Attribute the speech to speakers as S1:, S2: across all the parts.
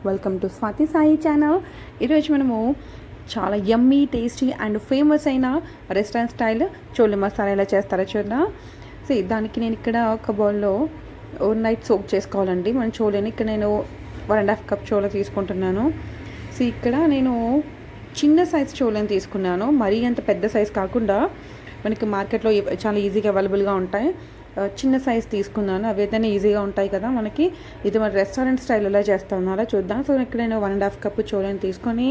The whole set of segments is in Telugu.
S1: Welcome to Swathi Sai channel. ఈరోజు మనము చాలా యమ్మీ టేస్టీ అండ్ ఫేమస్ అయిన రెస్టారెంట్ స్టైల్ చోలే మసాలా ఎలా చేస్తారో చూద్దాం. సో దానికి నేను ఇక్కడ ఒక బౌల్లో ఓవర్ నైట్ సోక్ చేసుకోవాలండి మన చోలేని. ఇక్కడ నేను 1.5 కప్ చోలే తీసుకుంటున్నాను. సో ఇక్కడ నేను చిన్న సైజ్ చోలేని తీసుకున్నాను, మరీ అంత పెద్ద సైజ్ కాకుండా మనకి మార్కెట్లో చాలా ఈజీగా అవైలబుల్గా ఉంటాయి. చిన్న సైజ్ తీసుకున్నాను, అవి అయితేనే ఈజీగా ఉంటాయి కదా మనకి. ఇది మన రెస్టారెంట్ స్టైల్ ఎలా చేస్తున్నారో చూద్దాం. సో ఇక్కడ నేను 1.5 కప్ చోలేని తీసుకొని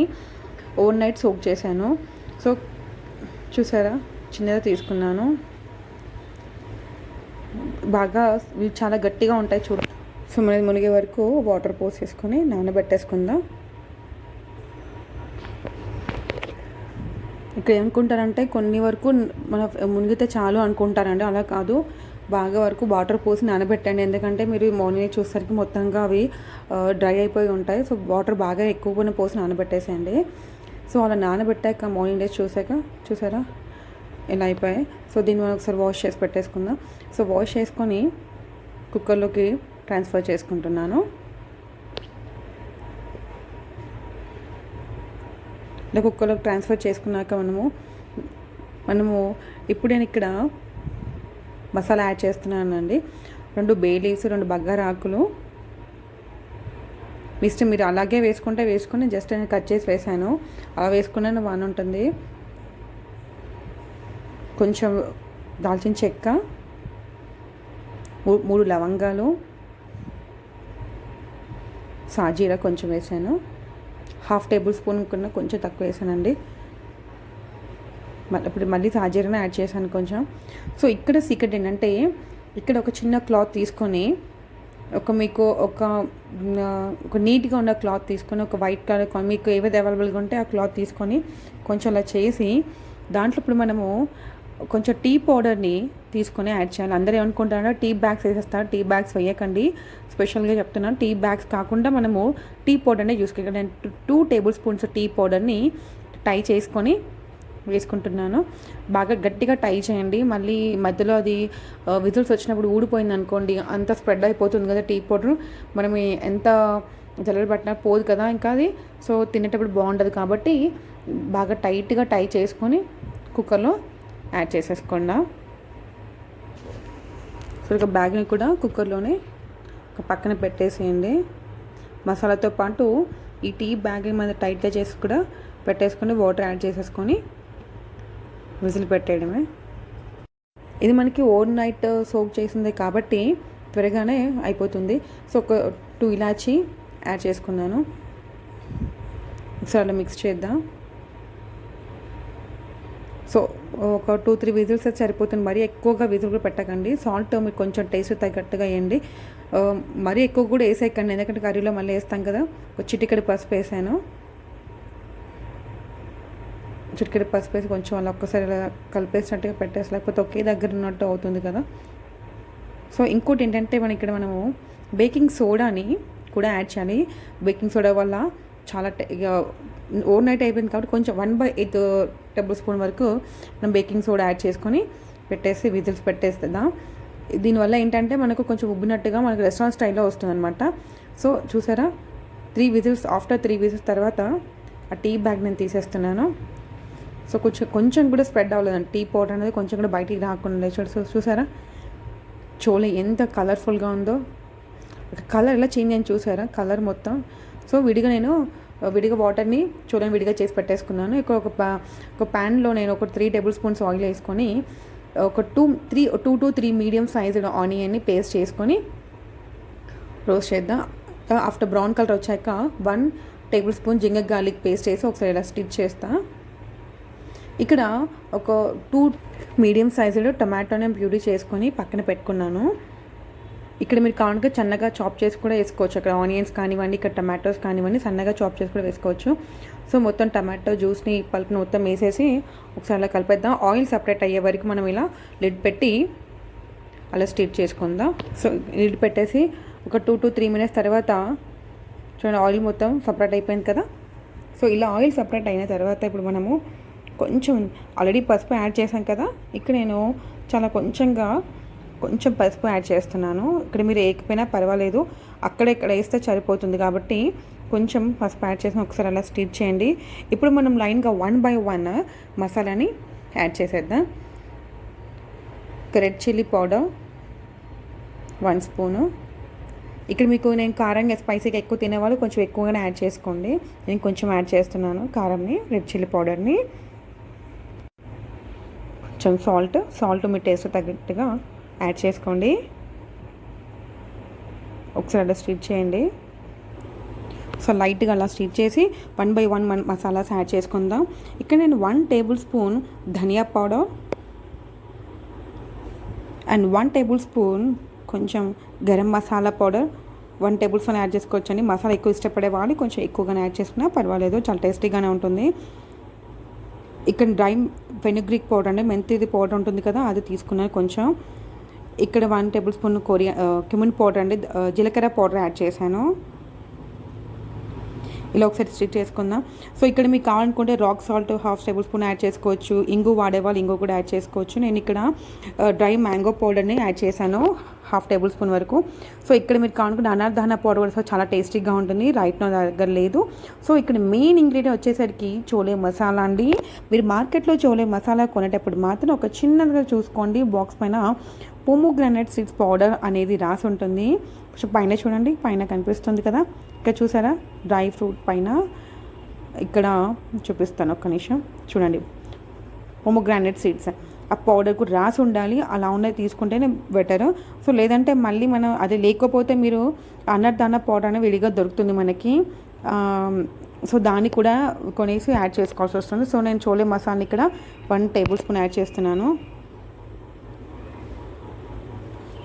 S1: ఓవర్ నైట్ సోక్ చేశాను. సో చూసారా, చిన్నగా తీసుకున్నాను. బాగా చాలా గట్టిగా ఉంటాయి చూడ. సో మనది మునిగే వరకు వాటర్ పోసేసుకొని నానబెట్టేసుకుందాం. ఇక్కడ ఏమనుకుంటారంటే కొన్ని వరకు మన మునిగితే చాలు అనుకుంటారండి, అలా కాదు. బాగా వరకు వాటర్ పోసి నానబెట్టండి, ఎందుకంటే మీరు మార్నింగ్ చూసేసరికి మొత్తంగా అవి డ్రై అయిపోయి ఉంటాయి. సో వాటర్ బాగా ఎక్కువ పోసి నానబెట్టేసేయండి. సో అలా నానబెట్టాక మార్నింగ్ డేస్ చూసారా ఇలా అయిపోయాయి. సో దీన్ని మనం ఒకసారి వాష్ చేసి పెట్టేసుకుందాం. సో వాష్ చేసుకొని కుక్కర్లోకి ట్రాన్స్ఫర్ చేసుకుంటున్నాను. ఇలా కుక్కర్లోకి ట్రాన్స్ఫర్ చేసుకున్నాక మనము ఇప్పుడు నేను ఇక్కడ మసాలా యాడ్ చేస్తున్నానండి. 2 బే లీవ్స్, 2 బగార ఆకులు. మీ ఇష్టం, మీరు అలాగే వేసుకొని జస్ట్ నేను కట్ చేసి వేసాను. అలా వేసుకున్నాను బాగానే ఉంటుంది. కొంచెం దాల్చిన చెక్క, 3 లవంగాలు, సాజీరా కొంచెం వేసాను. 1/2 టేబుల్ స్పూన్ కన్నా కొంచెం తక్కువ వేసానండి. ఇప్పుడు మళ్ళీ సాజీరాని యాడ్ చేశాను కొంచెం. సో ఇక్కడ సీక్రెట్ ఏంటంటే, ఇక్కడ ఒక చిన్న క్లాత్ తీసుకొని మీకు ఒక నీట్గా ఉన్న క్లాత్ తీసుకొని, ఒక వైట్ కలర్ మీకు ఏవైతే అవైలబుల్గా ఉంటే ఆ క్లాత్ తీసుకొని కొంచెం అలా చేసి దాంట్లో ఇప్పుడు మనము కొంచెం టీ పౌడర్ని తీసుకొని యాడ్ చేయాలి. అందరూ ఏమనుకుంటారో టీ బ్యాగ్స్ వేసేస్తారు. టీ బ్యాగ్స్ వేయకండి, స్పెషల్గా చెప్తున్నాను. టీ బ్యాగ్స్ కాకుండా మనము టీ పౌడర్నే చూసుకోవాలి. నేను 2 టేబుల్ స్పూన్స్ టీ పౌడర్ని టై చేసుకొని వేసుకుంటున్నాను. బాగా గట్టిగా టై చేయండి. మళ్ళీ మధ్యలో అది విజిల్స్ వచ్చినప్పుడు ఊడిపోయింది అనుకోండి, అంత స్ప్రెడ్ అయిపోతుంది కదా టీ పౌడర్. మనం ఎంత జల్లెడ పట్టినా పోదు కదా ఇంకా అది. సో తినేటప్పుడు బాగుంటుంది కాబట్టి బాగా టైట్గా టై చేసుకొని కుక్కర్లో యాడ్ చేసేసుకోండి. సో ఇక బ్యాగ్ని కూడా కుక్కర్లోనే ఒక పక్కన పెట్టేసేయండి. మసాలాతో పాటు ఈ టీ బ్యాగ్ని మీద టైట్గా చేసి కూడా పెట్టేసుకొని వాటర్ యాడ్ చేసేసుకొని విజిల్ పెట్టేయడమే. ఇది మనకి ఓవర్ నైట్ సోక్ చేసిందే కాబట్టి త్వరగానే అయిపోతుంది. సో ఒక 2 ఇలాచి యాడ్ చేసుకున్నాను. ఒకసారి అలా మిక్స్ చేద్దాం. సో ఒక 2-3 విజిల్స్ అయితే సరిపోతుంది. మరీ ఎక్కువగా విజిల్ కూడా పెట్టకండి. సాల్ట్ మీకు కొంచెం టేస్ట్ తగ్గట్టుగా వేయండి. మరీ ఎక్కువ కూడా వేసేయకండి, ఎందుకంటే కర్రీలో మళ్ళీ వేస్తాం కదా. ఒక చిటికెడు పసుపు వేసాను. చిటికెడు పసుపు వేసి కొంచెం అలా ఒక్కసారి ఇలా కలిపేసినట్టుగా పెట్టేసి, లేకపోతే ఒకే దగ్గర ఉన్నట్టు అవుతుంది కదా. సో ఇంకోటి ఏంటంటే మనము బేకింగ్ సోడాని కూడా యాడ్ చేయాలి. బేకింగ్ సోడా వల్ల చాలా ఓవర్ నైట్ అయిపోయింది కాబట్టి కొంచెం 1/8 టేబుల్ స్పూన్ వరకు మనం బేకింగ్ సోడా యాడ్ చేసుకొని పెట్టేసి విజిల్స్ పెట్టేస్తుందా. దీనివల్ల ఏంటంటే మనకు కొంచెం ఉబ్బినట్టుగా మనకు రెస్టారెంట్ స్టైల్లో వస్తుంది అనమాట. సో చూసారా, 3 విజిల్స్ ఆఫ్టర్ 3 విజిల్స్ తర్వాత ఆ టీ బ్యాగ్ నేను తీసేస్తున్నాను. సో కొంచెం కూడా స్ప్రెడ్ అవ్వలేదండి టీ పౌడర్ అనేది, కొంచెం కూడా బయటికి రాకుండా. చూసారా చోలే ఎంత కలర్ఫుల్గా ఉందో. కలర్ ఎలా చేంజ్ అయింది చూసారా, కలర్ మొత్తం. సో విడిగా వాటర్ని చోలేని విడిగా చేసి పెట్టేసుకున్నాను. ఇక్కడ ఒక ప్యాన్లో నేను ఒక 3 టేబుల్ స్పూన్స్ ఆయిల్ వేసుకొని ఒక 2 to 3 మీడియం సైజ్ ఆనియన్ని పేస్ట్ చేసుకొని రోస్ట్ చేద్దాం. ఆఫ్టర్ బ్రౌన్ కలర్ వచ్చాక 1 table spoon ginger garlic paste వేసి ఒకసారి ఇలా స్టిచ్ చేస్తా. ఇక్కడ ఒక 2 మీడియం సైజులో టమాటోని ప్యూరీ చేసుకొని పక్కన పెట్టుకున్నాను. ఇక్కడ మీరు కానుక సన్నగా చాప్ చేసి కూడా వేసుకోవచ్చు. అక్కడ ఆనియన్స్ కానివ్వండి, ఇక్కడ టమాటోస్ కానివ్వండి, సన్నగా చాప్ చేసి కూడా వేసుకోవచ్చు. సో మొత్తం టమాటో జ్యూస్ని పల్ప్ని మొత్తం వేసేసి ఒకసారి అలా కలిపేద్దాం. ఆయిల్ సపరేట్ అయ్యే వరకు మనం ఇలా లిడ్ పెట్టి అలా స్టిచ్ చేసుకుందాం. సో లిడ్ పెట్టేసి ఒక 2 to 3 మినిట్స్ తర్వాత చూడండి, ఆయిల్ మొత్తం సపరేట్ అయిపోయింది కదా. సో ఇలా ఆయిల్ సపరేట్ అయిన తర్వాత ఇప్పుడు మనము కొంచెం ఆల్రెడీ పసుపు యాడ్ చేసాం కదా, ఇక్కడ నేను చాలా కొంచెం పసుపు యాడ్ చేస్తున్నాను. ఇక్కడ మీరు వేయకపోయినా పర్వాలేదు, అక్కడ ఇక్కడ వేస్తే సరిపోతుంది కాబట్టి కొంచెం పసుపు యాడ్ చేసి ఒకసారి అలా స్టిర్ చేయండి. ఇప్పుడు మనం లైన్గా 1 బై 1 మసాలాని యాడ్ చేసేద్దాం. Red chilli powder 1 spoon. ఇక్కడ మీకు నేను కారంగా స్పైసీగా ఎక్కువ తినేవాళ్ళు కొంచెం ఎక్కువగానే యాడ్ చేసుకోండి. నేను కొంచెం యాడ్ చేస్తున్నాను కారంని, రెడ్ చిల్లీ పౌడర్ని. కొంచెం సాల్ట్ మీ టేస్ట్ తగ్గట్టుగా యాడ్ చేసుకోండి. ఒకసారి అలా స్టిర్ చేయండి. సో లైట్గా అలా స్టిర్ చేసి 1 బై 1 మసాలాస్ యాడ్ చేసుకుందాం. ఇక్కడ నేను 1 టేబుల్ స్పూన్ ధనియా పౌడర్ అండ్ 1 టేబుల్ స్పూన్ కొంచెం garam masala powder 1 table spoon add చేసుకోవచ్చండి. మసాలా ఎక్కువ ఇష్టపడే వాళ్ళు కొంచెం ఎక్కువగానే యాడ్ చేసుకున్నా పర్వాలేదు, చాలా టేస్టీగానే ఉంటుంది. ఇక్కడ డ్రై ఫెనుగ్రీక్ పౌడర్ అండి, మెంతిది పౌడర్ ఉంటుంది కదా, అది తీసుకున్నాను కొంచెం. ఇక్కడ 1 టేబుల్ స్పూన్ క్యుమిన్ పౌడర్ అండి, జీలకర్ర పౌడర్ యాడ్ చేశాను. ఇలా ఒకసారి స్టిచ్ చేసుకుందాం. సో ఇక్కడ మీకు కావాలనుకుంటే rock salt 1/2 table spoon add చేసుకోవచ్చు. ఇంగు వాడేవాళ్ళు ఇంగు కూడా యాడ్ చేసుకోవచ్చు. నేను ఇక్కడ డ్రై మ్యాంగో పౌడర్ని యాడ్ చేశాను 1/2 టేబుల్ స్పూన్ వరకు. సో ఇక్కడ మీరు కావాలనుకుంటే అనార్దాన పౌడర్ కూడా చాలా టేస్టీగా ఉంటుంది. రైట్ నా దగ్గర లేదు. సో ఇక్కడ మెయిన్ ఇంగ్రీడియంట్ వచ్చేసరికి చోలే మసాలా అండి. మీరు మార్కెట్లో చోలే మసాలా కొనేటప్పుడు మాత్రం ఒక చిన్నదిగా చూసుకోండి, బాక్స్ పైన పోమోగ్రానైట్ సీడ్స్ పౌడర్ అనేది రాసి ఉంటుంది. కొంచెం పైన చూడండి, పైన కనిపిస్తుంది కదా, ఇక్కడ చూసారా డ్రై ఫ్రూట్ పైన, ఇక్కడ చూపిస్తాను ఒక్క నిమిషం. చూడండి పోమోగ్రానైట్ సీడ్స్, ఆ పౌడర్ కూడా రాసి ఉండాలి. అలా ఉన్నది తీసుకుంటేనే బెటర్. సో లేదంటే మళ్ళీ మనం అది లేకపోతే మీరు అన్నదాన పౌడర్ అనేది విడిగా దొరుకుతుంది మనకి. సో దాన్ని కూడా కొనేసి యాడ్ చేసుకోవాల్సి వస్తుంది. సో నేను చోలే మసాలా ఇక్కడ 1 టేబుల్ స్పూన్ యాడ్ చేస్తున్నాను.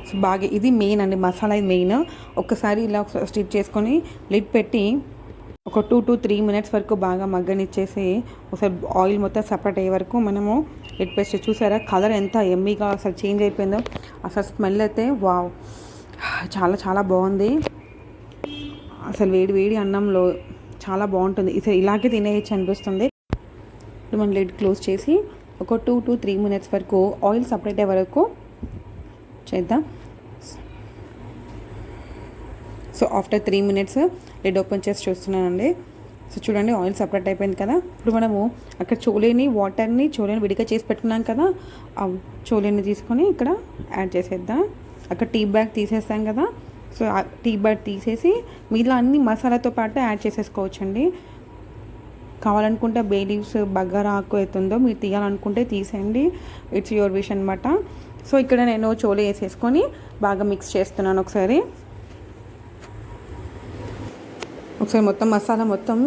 S1: సో బాగా ఇది మెయిన్ అండి, మసాలా ఇది మెయిన్. ఒక్కసారి ఇలా స్టిచ్ చేసుకొని లిడ్ పెట్టి ఒక 2 to 3 మినిట్స్ వరకు బాగా మగ్గనిచ్చేసి ఒకసారి ఆయిల్ మొత్తం సపరేట్ అయ్యే వరకు మనము లిడ్ పెస్ట్. చూసారా కలర్ ఎంత ఎమ్మీగా అసలు చేంజ్ అయిపోయిందో, అసలు స్మెల్ అయితే వావ్, చాలా చాలా బాగుంది. అసలు వేడి వేడి అన్నంలో చాలా బాగుంటుంది. ఇది ఇలాగే తినేయచ్చు అనిపిస్తుంది. ఇప్పుడు మనం లిడ్ క్లోజ్ చేసి ఒక 2 to 3 మినిట్స్ వరకు ఆయిల్ సపరేట్ అయ్యే వరకు చేద్దాం. So after 3 minutes lid open చేసి చూస్తున్నానండి. సో చూడండి ఆయిల్ సపరేట్ అయిపోయింది కదా. ఇప్పుడు మనము అక్కడ చోలేని విడిగా చేసి పెట్టుకున్నాం కదా, ఆ చోలేని తీసుకొని ఇక్కడ యాడ్ చేసేద్దాం. అక్కడ టీ బ్యాగ్ తీసేస్తాం కదా, సో ఆ టీ బ్యాగ్ తీసేసి మీలో అన్ని మసాలాతో పాటు యాడ్ చేసేసుకోవచ్చండి. కావాలనుకుంటే బే లీవ్స్ బగారా ఆకు అవుతుందో మీరు తీయాలనుకుంటే తీసేయండి, ఇట్స్ యువర్ విష్ అనమాట. సో ఇక్కడ నేను చోలే వేసేసుకొని బాగా మిక్స్ చేస్తున్నాను. ఒకసారి మొత్తం మసాలా మొత్తం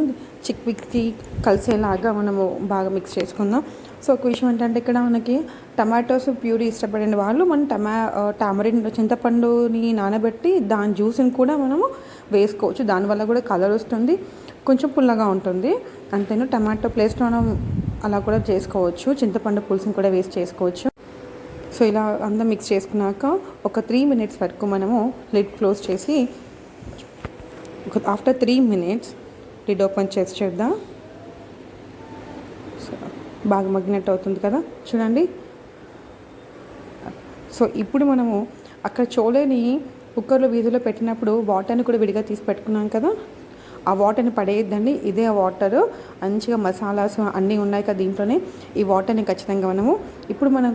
S1: చిక్కి కలిసేలాగా మనము బాగా మిక్స్ చేసుకుందాం. సో ఒక విషయం ఏంటంటే ఇక్కడ మనకి టమాటోస్ ప్యూరీ ఇష్టపడిన వాళ్ళు మనం టామరిన్ చింతపండుని నానబెట్టి దాని జ్యూస్ని కూడా మనము వేసుకోవచ్చు. దానివల్ల కూడా కలర్ వస్తుంది, కొంచెం పుల్లగా ఉంటుంది. అంతేనా టమాటో ప్లేస్లో మనం అలా కూడా చేసుకోవచ్చు, చింతపండు పులుసుని కూడా వేస్ట్ చేసుకోవచ్చు. సో ఇలా అంతా మిక్స్ చేసుకున్నాక ఒక 3 మినిట్స్ వరకు మనము లిడ్ క్లోజ్ చేసి ఆఫ్టర్ 3 మినిట్స్ లిడ్ ఓపెన్ చేసి చూద్దాం. సో బాగా మగ్గినట్టు అవుతుంది కదా చూడండి. సో ఇప్పుడు మనము అక్కడ చోలేని కుక్కర్లో వీధిలో పెట్టినప్పుడు వాటర్ని కూడా విడిగా తీసి పెట్టుకున్నాం కదా, ఆ వాటర్ని పడేయద్దండి. ఇదే ఆ వాటర్ మంచిగా మసాలాస్ అన్నీ ఉన్నాయి కదా దీంట్లోనే, ఈ వాటర్ని ఖచ్చితంగా మనము ఇప్పుడు మనం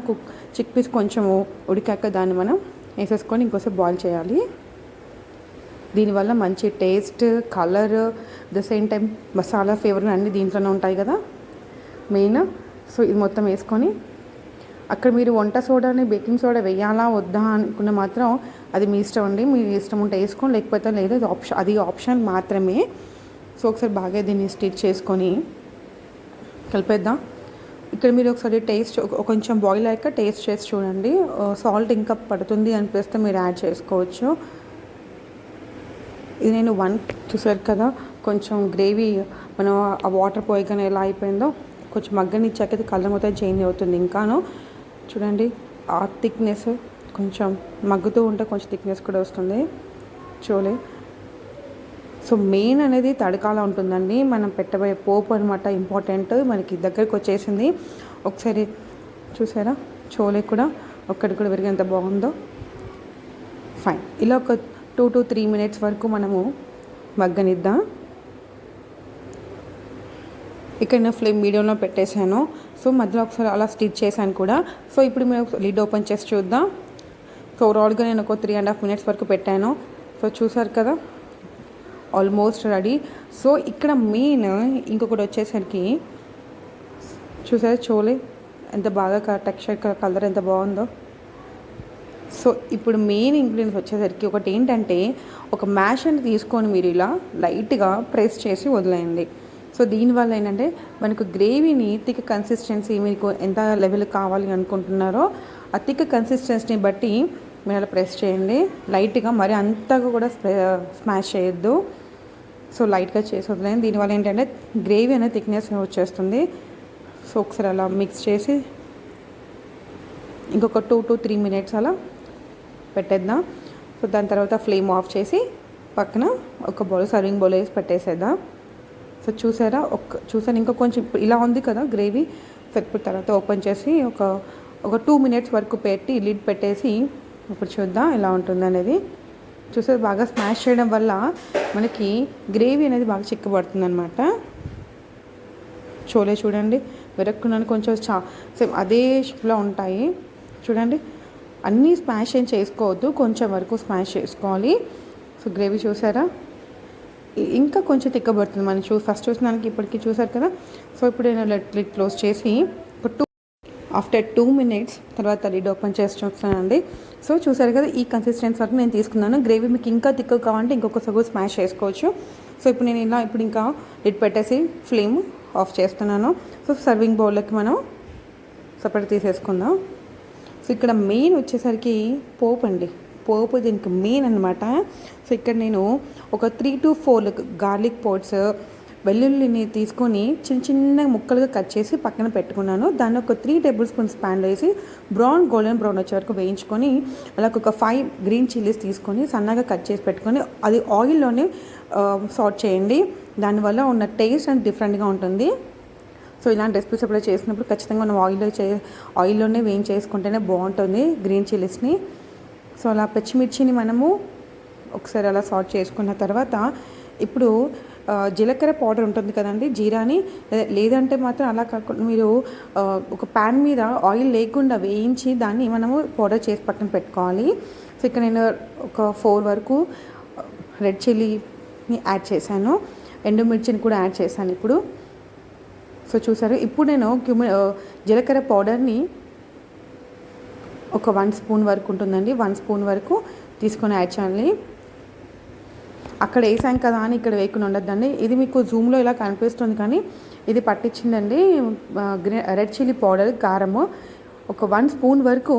S1: చిక్ పీస్ కొంచెము ఉడికాక దాన్ని మనం వేసేసుకొని ఇంకోసేపు బాయిల్ చేయాలి. దీనివల్ల మంచి taste, colour, the same time masala flavour అన్నీ దీంట్లోనే ఉంటాయి కదా మెయిన్. సో ఇది మొత్తం వేసుకొని అక్కడ మీరు వంట సోడాని బేకింగ్ సోడా వేయాలా వద్దా అనుకున్న మాత్రం అది మీ ఇష్టం అండి. మీ ఇష్టం ఉంటే వేసుకోండి, లేకపోతే లేదు, అది ఆప్షన్ మాత్రమే. సో ఒకసారి బాగా దీన్ని స్టిచ్ చేసుకొని కలిపేద్దాం. ఇక్కడ మీరు ఒకసారి టేస్ట్ కొంచెం బాయిల్ అయ్యాక టేస్ట్ చేసి చూడండి, సాల్ట్ ఇంకా పడుతుంది అనిపిస్తే మీరు యాడ్ చేసుకోవచ్చు. ఇది నేను 1 చూసారు కదా, కొంచెం గ్రేవీ మనం ఆ వాటర్ పోయగానే ఎలా అయిపోయిందో కొంచెం మగ్గనిచ్చాక కలర్ మొత్తం చేంజ్ అవుతుంది. ఇంకాను చూడండి ఆ థిక్నెస్ కొంచెం మగ్గుతూ ఉంటే కొంచెం థిక్నెస్ కూడా వస్తుంది చోలే. సో మెయిన్ అనేది తడకాల ఉంటుందండి, మనం పెట్టబోయే పోపు అనమాట ఇంపార్టెంట్. మనకి దగ్గరికి వచ్చేసింది. ఒకసారి చూసారా చోలే కూడా ఒక్కటి కూడా విరిగి ఎంత బాగుందో. ఫైన్, ఇలా ఒక 2 to 3 మినిట్స్ వరకు మనము మగ్గనిద్దాం. ఇక్కడ నేను ఫ్లేమ్ మీడియంలో పెట్టేశాను. సో మధ్యలో ఒకసారి అలా స్టిచ్ చేశాను కూడా. సో ఇప్పుడు మేము లిడ్ ఓపెన్ చేసి చూద్దాం. సో ఓవరాల్గా నేను ఒక 3.5 minutes వరకు పెట్టాను. సో చూసారు కదా, ఆల్మోస్ట్ రెడీ. సో ఇక్కడ మెయిన్ ఇంకొకటి వచ్చేసరికి చూసారా చోలే ఎంత బాగా టెక్స్చర్ కలర్ ఎంత బాగుందో. సో ఇప్పుడు మెయిన్ ఇంగ్రీడియంట్స్ వచ్చేసరికి ఒకటి ఏంటంటే, ఒక మ్యాషర్ని తీసుకొని మీరు ఇలా లైట్గా ప్రెస్ చేసి వదిలేయండి. సో దీనివల్ల ఏంటంటే మనకు గ్రేవీని థిక్ కన్సిస్టెన్సీ మీకు ఎంత లెవెల్ కావాలి అనుకుంటున్నారో ఆ థిక్ కన్సిస్టెన్సీని బట్టి మీరు అలా ప్రెస్ చేయండి లైట్గా, మరి అంతగా కూడా స్మాష్ చేయొద్దు. సో లైట్గా చేసి వదిలేయండి. దీనివల్ల ఏంటంటే గ్రేవీ అనేది థిక్నెస్ వచ్చేస్తుంది. సో ఒకసారి అలా మిక్స్ చేసి ఇంకొక 2 to 3 minutes అలా పెట్టేద్దాం. సో దాని తర్వాత ఫ్లేమ్ ఆఫ్ చేసి పక్కన ఒక బౌల్, సర్వింగ్ బౌల్ వేసి పెట్టేసేద్దాం. సో చూసాను ఇంకా కొంచెం ఇలా ఉంది కదా గ్రేవీ. సో ఇప్పుడు తర్వాత ఓపెన్ చేసి ఒక 2 minutes వరకు పెట్టి లిడ్ పెట్టేసి ఇప్పుడు చూద్దాం ఎలా ఉంటుంది అనేది. చూసారు, బాగా స్మాష్ చేయడం వల్ల మనకి గ్రేవీ అనేది బాగా చిక్కబడుతుంది అనమాట. చోలే చూడండి వెరక్కున్నాను కొంచెం సేమ్ అదే షేప్లో ఉంటాయి. చూడండి, అన్నీ స్మాష్ ఏం చేసుకోవద్దు, కొంచెం వరకు స్మాష్ చేసుకోవాలి. సో గ్రేవీ చూసారా ఇంకా కొంచెం తిక్కబడుతుంది మనం ఫస్ట్ చూసినానికి ఇప్పటికీ చూసారు కదా. సో ఇప్పుడు నేను లిడ్ క్లోజ్ చేసి ఆఫ్టర్ 2 minutes తర్వాత లిడ్ ఓపెన్ చేసి చూస్తానండి. సో చూసారు కదా, ఈ కన్సిస్టెన్సీ వరకు నేను తీసుకున్నాను. గ్రేవీ మీకు ఇంకా తిక్క కావాలంటే ఇంకొక సగం స్మాష్ చేసుకోవచ్చు. సో ఇప్పుడు నేను ఇప్పుడు ఇంకా లిడ్ పెట్టేసి ఫ్లేమ్ ఆఫ్ చేస్తున్నాను. సో సర్వింగ్ బౌల్లోకి మనం సపరేట్ తీసేసుకుందాం. సో ఇక్కడ మెయిన్ వచ్చేసరికి పోపు అండి, పోపు దీనికి మెయిన్ అనమాట. సో ఇక్కడ నేను ఒక 3 to 4 గార్లిక్ పోట్స్ వెల్లుల్లిని తీసుకొని చిన్న ముక్కలుగా కట్ చేసి పక్కన పెట్టుకున్నాను. దాన్ని ఒక 3 tablespoons ప్యాన్లో వేసి గోల్డెన్ బ్రౌన్ వచ్చే వరకు వేయించుకొని, అలాగే ఒక 5 green chilies తీసుకొని సన్నగా కట్ చేసి పెట్టుకొని అది ఆయిల్లోనే సాట్ చేయండి. దానివల్ల ఉన్న టేస్ట్ అండ్ డిఫరెంట్గా ఉంటుంది. సో ఇలాంటి రెసిపీస్ ఎప్పుడో చేసినప్పుడు ఖచ్చితంగా మనం ఆయిల్లోనే వేయించేసుకుంటేనే బాగుంటుంది గ్రీన్ చిల్లీస్ని. సో అలా పచ్చిమిర్చిని మనము ఒకసారి అలా సాట్ చేసుకున్న తర్వాత ఇప్పుడు జీలకర్ర పౌడర్ ఉంటుంది కదండి, జీరాని, లేదంటే మాత్రం అలా కాకుండా మీరు ఒక ప్యాన్ మీద ఆయిల్ లేకుండా వేయించి దాన్ని మనము పౌడర్ చేసి పక్కన పెట్టుకోవాలి. సో ఇక్కడ నేను ఒక 4 వరకు రెడ్ చిల్లీని యాడ్ చేశాను, ఎండుమిర్చిని కూడా యాడ్ చేశాను ఇప్పుడు. సో చూసారు, ఇప్పుడు నేను జీలకర్ర పౌడర్ని ఒక 1 spoon వరకు ఉంటుందండి, 1 spoon వరకు తీసుకొని యాడ్ చేయాలి. అక్కడ వేసాం కదా అని ఇక్కడ వేయకుండా ఉండద్దండి. ఇది మీకు జూమ్లో ఇలా కనిపిస్తుంది కానీ ఇది పట్టించిందండి రెడ్ చిల్లీ పౌడర్, కారము. ఒక 1 spoon వరకు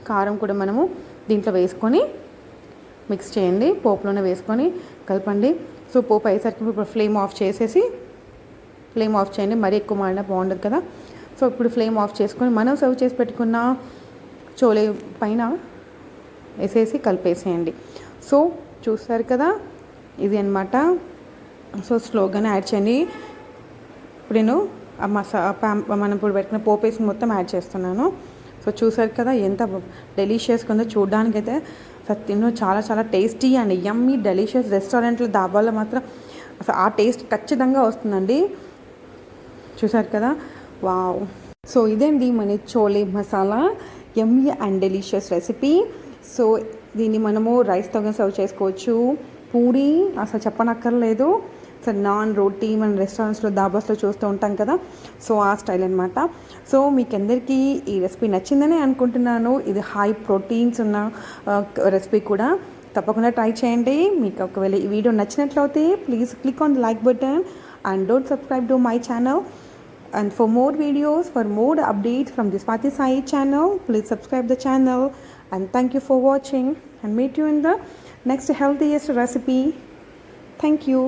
S1: కారం కూడా మనము దీంట్లో వేసుకొని మిక్స్ చేయండి, పోపులోనే వేసుకొని కలపండి. సో పోపు అయ్యేసరికి ఇప్పుడు ఫ్లేమ్ ఆఫ్ చేయండి, మరీ ఎక్కువ మాడినా బాగుండదు కదా. సో ఇప్పుడు ఫ్లేమ్ ఆఫ్ చేసుకొని మనం సర్వ్ చేసి పెట్టుకున్న చోలే పైన వేసేసి కలిపేసేయండి. సో చూస్తారు కదా, ఇది అన్నమాట. సో స్లోగానే యాడ్ చేయండి. ఇప్పుడు నేను మనం ఇప్పుడు పెట్టుకున్న పోపేసి మొత్తం యాడ్ చేస్తున్నాను. సో చూసారు కదా ఎంత డెలిషియస్గా ఉందో. చూడడానికైతే సత్యంలో చాలా చాలా టేస్టీ అండ్ యమ్మీ డెలిషియస్. రెస్టారెంట్లో దాబాల్లో మాత్రం అసలు ఆ టేస్ట్ ఖచ్చితంగా వస్తుందండి. చూసారు కదా, వావ్. సో ఇదండి మన చోలే మసాలా యమ్మీ అండ్ డెలిషియస్ రెసిపీ. సో దీన్ని మనము రైస్తో సర్వ్ చేసుకోవచ్చు, పూరి అసలు చెప్పనక్కర్లేదు. సో నాన్, రోటీ మన రెస్టారెంట్స్లో దాబాస్లో చూస్తూ ఉంటాం కదా, సో ఆ స్టైల్ అనమాట. సో మీకు అందరికీ ఈ రెసిపీ నచ్చిందని అనుకుంటున్నాను. ఇది హై ప్రోటీన్స్ ఉన్న రెసిపీ కూడా. తప్పకుండా ట్రై చేయండి. మీకు ఒకవేళ ఈ వీడియో నచ్చినట్లయితే please click on the like button and don't subscribe to my channel. And for more videos, for more updates from the Swati Sai channel, please subscribe the channel. And thank you for watching, and meet you in the next healthiest recipe. Thank you.